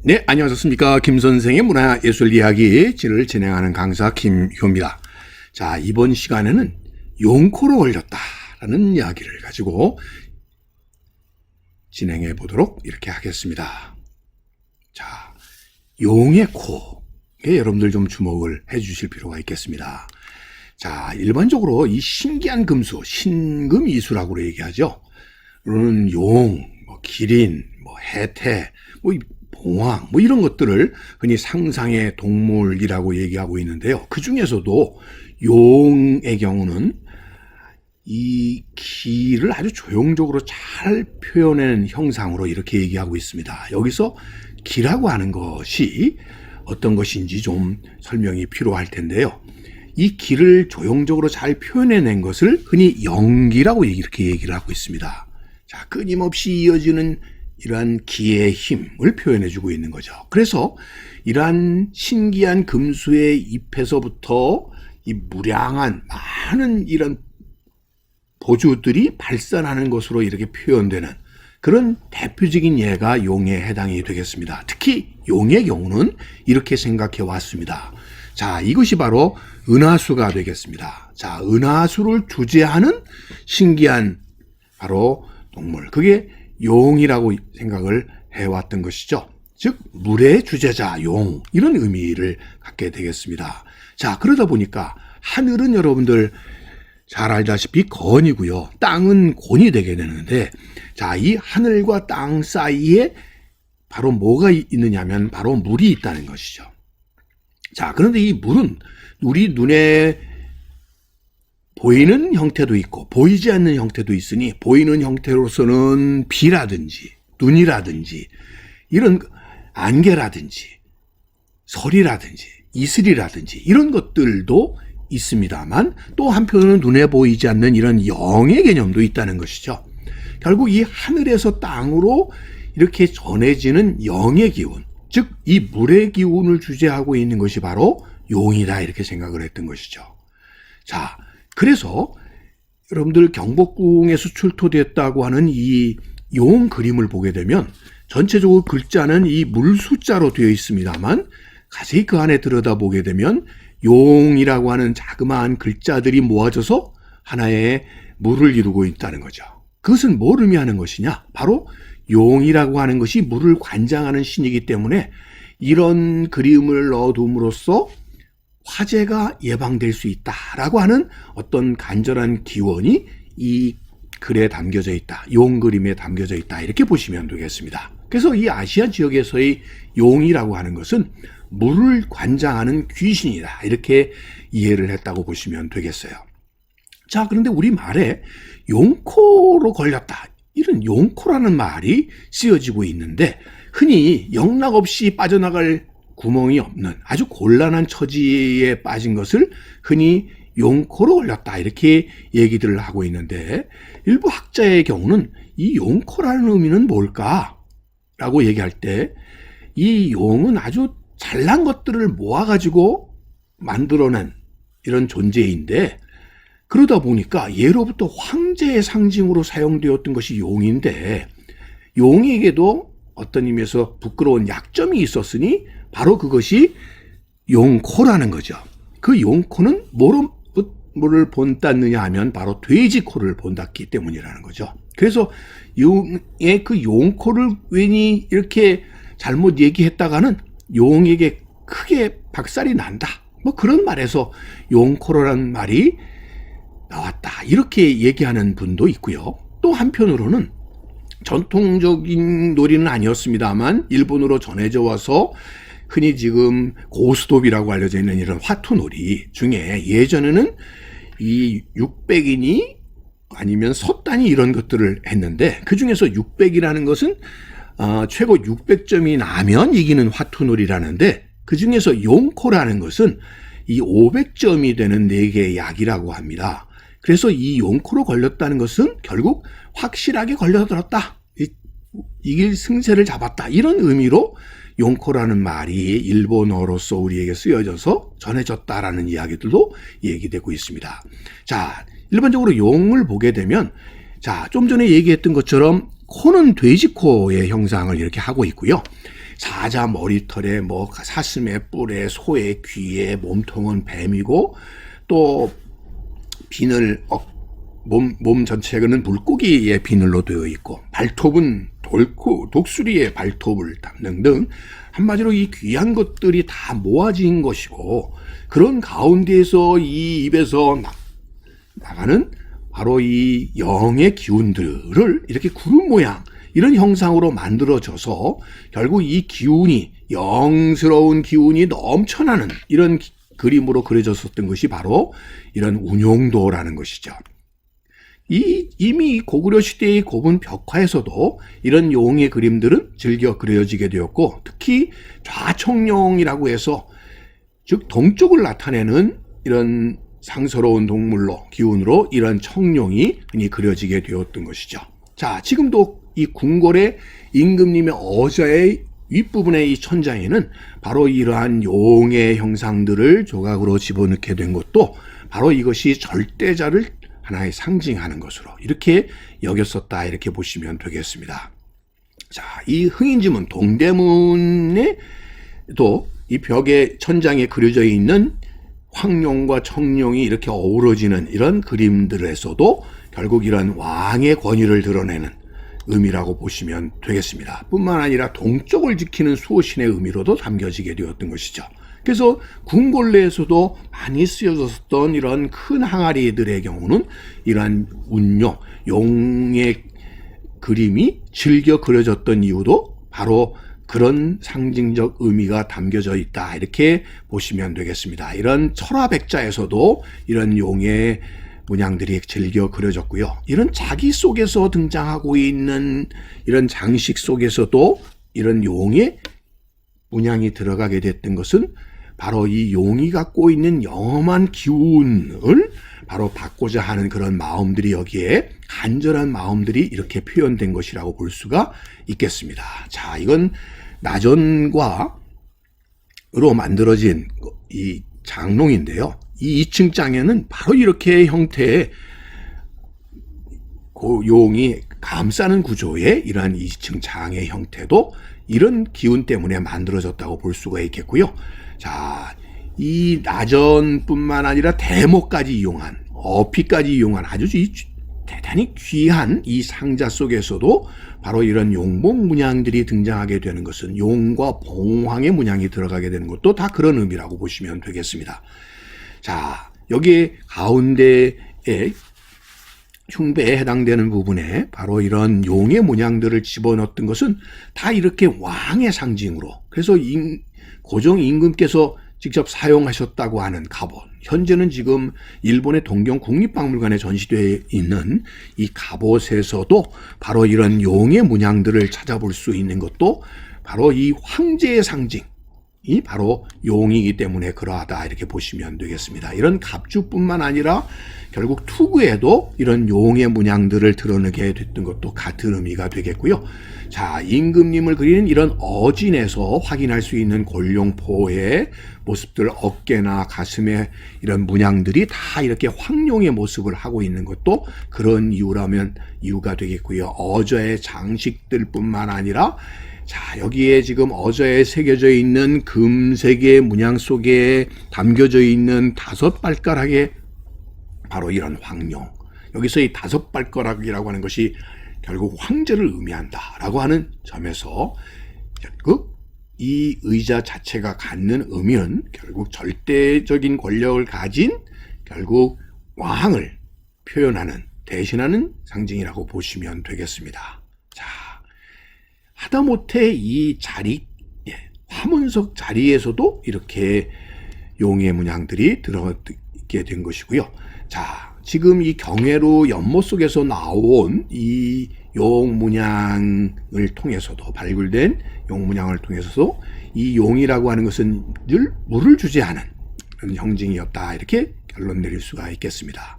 네, 안녕하셨습니까. 김선생의 문화예술 이야기를 진행하는 강사 김효입니다. 자, 이번 시간에는 용코로 걸렸다라는 이야기를 가지고 진행해 보도록 이렇게 하겠습니다. 자, 용의 코에 여러분들 좀 주목을 해 주실 필요가 있겠습니다. 자, 일반적으로 이 신기한 금수, 신금이수라고 얘기하죠. 그러는 용, 기린, 해태, 봉황, 이런 것들을 흔히 상상의 동물이라고 얘기하고 있는데요. 그 중에서도 용의 경우는 이 기를 아주 조형적으로 잘 표현하는 형상으로 이렇게 얘기하고 있습니다. 여기서 기라고 하는 것이 어떤 것인지 좀 설명이 필요할 텐데요. 이 기를 조형적으로 잘 표현해낸 것을 흔히 영기라고 이렇게 얘기를 하고 있습니다. 자, 끊임없이 이어지는 이러한 기의 힘을 표현해주고 있는 거죠. 그래서 이러한 신기한 금수의 잎에서부터 이 무량한 많은 이런 보주들이 발산하는 것으로 이렇게 표현되는 그런 대표적인 예가 용에 해당이 되겠습니다. 특히 용의 경우는 이렇게 생각해 왔습니다. 자, 이것이 바로 은하수가 되겠습니다. 자, 은하수를 주재하는 신기한 바로 동물. 그게 용이라고 생각을 해왔던 것이죠. 즉 물의 주재자 용, 이런 의미를 갖게 되겠습니다. 자, 그러다 보니까 하늘은 여러분들 잘 알다시피 건이고요, 땅은 곤이 되게 되는데, 자, 이 하늘과 땅 사이에 바로 뭐가 있느냐면 바로 물이 있다는 것이죠. 자, 그런데 이 물은 우리 눈에 보이는 형태도 있고 보이지 않는 형태도 있으니, 보이는 형태로서는 비라든지 눈이라든지 이런 안개라든지 설이라든지 이슬이라든지 이런 것들도 있습니다만, 또 한편으로는 눈에 보이지 않는 이런 영의 개념도 있다는 것이죠. 결국 이 하늘에서 땅으로 이렇게 전해지는 영의 기운, 즉 이 물의 기운을 주재하고 있는 것이 바로 용이다, 이렇게 생각을 했던 것이죠. 자, 그래서 여러분들 경복궁에서 출토됐다고 하는 이 용 그림을 보게 되면 전체적으로 글자는 이 물숫자로 되어 있습니다만, 자세히 그 안에 들여다보게 되면 용이라고 하는 자그마한 글자들이 모아져서 하나의 물을 이루고 있다는 거죠. 그것은 뭘 의미하는 것이냐? 바로 용이라고 하는 것이 물을 관장하는 신이기 때문에 이런 그림을 넣어둠으로써 화재가 예방될 수 있다라고 하는 어떤 간절한 기원이 이 글에 담겨져 있다, 용 그림에 담겨져 있다, 이렇게 보시면 되겠습니다. 그래서 이 아시아 지역에서의 용이라고 하는 것은 물을 관장하는 귀신이다, 이렇게 이해를 했다고 보시면 되겠어요. 자, 그런데 우리말에 용코로 걸렸다, 이런 용코라는 말이 쓰여지고 있는데, 흔히 영락없이 빠져나갈 구멍이 없는 아주 곤란한 처지에 빠진 것을 흔히 용코로 걸렸다, 이렇게 얘기들을 하고 있는데, 일부 학자의 경우는 이 용코라는 의미는 뭘까? 라고 얘기할 때 이 용은 아주 잘난 것들을 모아가지고 만들어낸 이런 존재인데, 그러다 보니까 예로부터 황제의 상징으로 사용되었던 것이 용인데, 용에게도 어떤 의미에서 부끄러운 약점이 있었으니 바로 그것이 용코라는 거죠. 그 용코는 뭐를 본땄느냐 하면 바로 돼지 코를 본땄기 때문이라는 거죠. 그래서 용의 그 용코를 괜히 이렇게 잘못 얘기했다가는 용에게 크게 박살이 난다, 그런 말에서 용코라는 말이 나왔다, 이렇게 얘기하는 분도 있고요. 또 한편으로는 전통적인 놀이는 아니었습니다만 일본으로 전해져 와서 흔히 지금 고스톱이라고 알려져 있는 이런 화투놀이 중에 예전에는 이 600인이 아니면 섰단이 이런 것들을 했는데, 그 중에서 600이라는 것은 최고 600점이 나면 이기는 화투놀이라는데, 그 중에서 용코라는 것은 이 500점이 되는 4개의 약이라고 합니다. 그래서 이 용코로 걸렸다는 것은 결국 확실하게 걸려들었다, 이길 승세를 잡았다, 이런 의미로 용코라는 말이 일본어로서 우리에게 쓰여져서 전해졌다라는 이야기들도 얘기되고 있습니다. 자, 일반적으로 용을 보게 되면, 자, 좀 전에 얘기했던 것처럼 코는 돼지코의 형상을 이렇게 하고 있고요. 사자 머리털에 뭐 사슴의 뿔에 소의 귀에 몸통은 뱀이고 또 비늘 몸 전체는 물고기의 비늘로 되어 있고 발톱은 독수리의 발톱을 담는 등 한마디로 이 귀한 것들이 다 모아진 것이고 그런 가운데에서 이 입에서 나가는 바로 이 영의 기운들을 이렇게 구름 모양 이런 형상으로 만들어져서 결국 이 기운이 영스러운 기운이 넘쳐나는 이런 그림으로 그려졌었던 것이 바로 이런 운용도라는 것이죠. 이미 고구려 시대의 고분 벽화에서도 이런 용의 그림들은 즐겨 그려지게 되었고 특히 좌청룡이라고 해서 즉 동쪽을 나타내는 이런 상서로운 동물로 기운으로 이런 청룡이 흔히 그려지게 되었던 것이죠. 자, 지금도 이 궁궐의 임금님의 어자의 윗부분의 이 천장에는 바로 이러한 용의 형상들을 조각으로 집어넣게 된 것도 바로 이것이 절대자를 하나의 상징하는 것으로 이렇게 여겼었다 이렇게 보시면 되겠습니다. 자, 이 흥인지문 동대문에 또 이 벽의 천장에 그려져 있는 황룡과 청룡이 이렇게 어우러지는 이런 그림들에서도 결국 이런 왕의 권위를 드러내는 의미라고 보시면 되겠습니다. 뿐만 아니라 동쪽을 지키는 수호신의 의미로도 담겨지게 되었던 것이죠. 그래서 궁궐 내에서도 많이 쓰여졌던 이런 큰 항아리들의 경우는 이러한 운용, 용의 그림이 즐겨 그려졌던 이유도 바로 그런 상징적 의미가 담겨져 있다 이렇게 보시면 되겠습니다. 이런 철화백자에서도 이런 용의 문양들이 즐겨 그려졌고요. 이런 자기 속에서 등장하고 있는 이런 장식 속에서도 이런 용의 문양이 들어가게 됐던 것은 바로 이 용이 갖고 있는 영험한 기운을 바로 받고자 하는 그런 마음들이 여기에 간절한 마음들이 이렇게 표현된 것이라고 볼 수가 있겠습니다. 자, 이건 나전과로 만들어진 이 장롱인데요. 이 2층 장에는 바로 이렇게 형태의 용이 감싸는 구조의 이러한 2층 장의 형태도 이런 기운 때문에 만들어졌다고 볼 수가 있겠고요. 자, 이 나전뿐만 아니라 대모까지 이용한 어피까지 이용한 아주 대단히 귀한 이 상자 속에서도 바로 이런 용봉 문양들이 등장하게 되는 것은 용과 봉황의 문양이 들어가게 되는 것도 다 그런 의미라고 보시면 되겠습니다. 자, 여기에 가운데에 흉배에 해당되는 부분에 바로 이런 용의 문양들을 집어넣었던 것은 다 이렇게 왕의 상징으로, 그래서 고종 임금께서 직접 사용하셨다고 하는 갑옷, 현재는 지금 일본의 동경 국립박물관에 전시되어 있는 이 갑옷에서도 바로 이런 용의 문양들을 찾아볼 수 있는 것도 바로 이 황제의 상징이 바로 용이기 때문에 그러하다 이렇게 보시면 되겠습니다. 이런 갑주뿐만 아니라 결국 투구에도 이런 용의 문양들을 드러내게 됐던 것도 같은 의미가 되겠고요. 자, 임금님을 그리는 이런 어진에서 확인할 수 있는 골룡포의 모습들, 어깨나 가슴에 이런 문양들이 다 이렇게 황룡의 모습을 하고 있는 것도 그런 이유가 되겠고요. 어저의 장식들뿐만 아니라 자, 여기에 지금 어저에 새겨져 있는 금색의 문양 속에 담겨져 있는 5발가락의 바로 이런 황룡. 여기서 이 5발가락이라고 하는 것이 결국 황제를 의미한다라고 하는 점에서 결국 이 의자 자체가 갖는 의미는 결국 절대적인 권력을 가진 결국 왕을 표현하는, 대신하는 상징이라고 보시면 되겠습니다. 자, 하다못해 이 자리, 화문석 자리에서도 이렇게 용의 문양들이 들어있게 된 것이고요. 자, 지금 이 경회로 연못 속에서 나온 이 용 문양을 통해서도, 발굴된 용 문양을 통해서도 이 용이라고 하는 것은 늘 물을 주재하는 그런 형징이었다 이렇게 결론 내릴 수가 있겠습니다.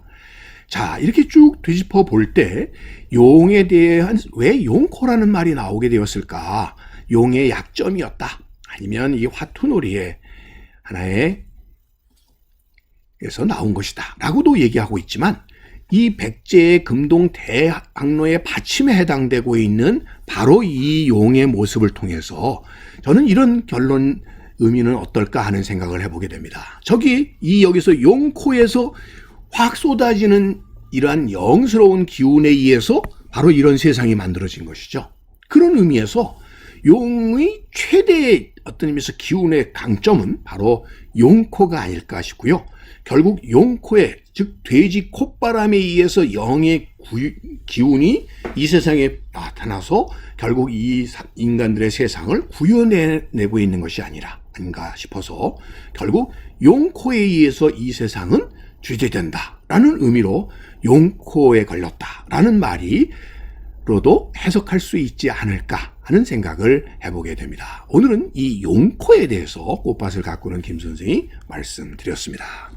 자, 이렇게 쭉 뒤집어 볼 때 용에 대한 왜 용코라는 말이 나오게 되었을까? 용의 약점이었다. 아니면 이 화투놀이의 하나의 에서 나온 것이다 라고도 얘기하고 있지만, 이 백제의 금동 대학로의 받침에 해당되고 있는 바로 이 용의 모습을 통해서 저는 이런 결론 의미는 어떨까 하는 생각을 해보게 됩니다. 여기서 용코에서 확 쏟아지는 이러한 영스러운 기운에 의해서 바로 이런 세상이 만들어진 것이죠. 그런 의미에서 용의 최대의 어떤 의미에서 기운의 강점은 바로 용코가 아닐까 싶고요. 결국 용코에, 즉 돼지 콧바람에 의해서 영의 기운이 이 세상에 나타나서 결국 이 인간들의 세상을 구현해내고 있는 것이 아닌가 싶어서 결국 용코에 의해서 이 세상은 주재된다라는 의미로 용코에 걸렸다라는 말이로도 해석할 수 있지 않을까 하는 생각을 해보게 됩니다. 오늘은 이 용코에 대해서 꽃밭을 가꾸는 김 선생이 말씀드렸습니다.